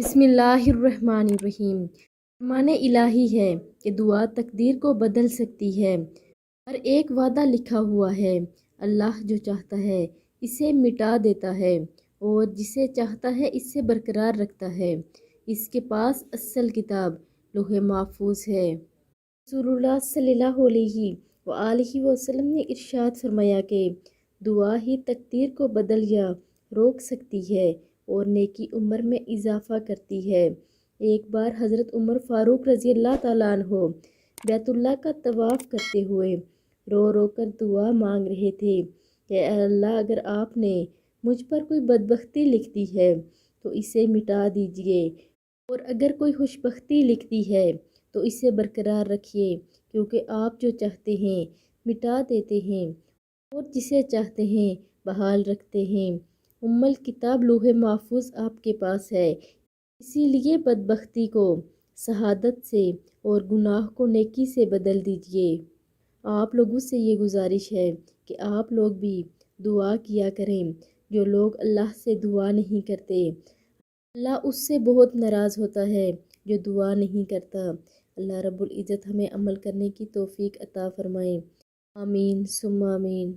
بسم اللہ الرحمن الرحیم۔ فرمان الہی ہے کہ دعا تقدیر کو بدل سکتی ہے۔ ہر ایک وعدہ لکھا ہوا ہے۔ اللہ جو چاہتا ہے اسے مٹا دیتا ہے اور جسے چاہتا ہے اس سے برقرار رکھتا ہے۔ اس کے پاس اصل کتاب لوح محفوظ ہے۔ رسول اللہ صلی اللہ علیہ وآلہ وسلم نے ارشاد فرمایا کہ دعا ہی تقدیر کو بدل یا روک سکتی ہے اور نیکی عمر میں اضافہ کرتی ہے۔ ایک بار حضرت عمر فاروق رضی اللہ تعالیٰ عنہ بیت اللہ کا طواف کرتے ہوئے رو رو کر دعا مانگ رہے تھے کہ اے اللہ، اگر آپ نے مجھ پر کوئی بدبختی لکھ دی ہے تو اسے مٹا دیجئے، اور اگر کوئی خوشبختی لکھ دی ہے تو اسے برقرار رکھیے، کیونکہ آپ جو چاہتے ہیں مٹا دیتے ہیں اور جسے چاہتے ہیں بحال رکھتے ہیں۔ الکتاب لوح محفوظ آپ کے پاس ہے، اسی لیے بدبختی کو سعادت سے اور گناہ کو نیکی سے بدل دیجئے۔ آپ لوگوں سے یہ گزارش ہے کہ آپ لوگ بھی دعا کیا کریں۔ جو لوگ اللہ سے دعا نہیں کرتے، اللہ اس سے بہت ناراض ہوتا ہے۔ جو دعا نہیں کرتا، اللہ رب العزت ہمیں عمل کرنے کی توفیق عطا فرمائے۔ آمین ثم آمین۔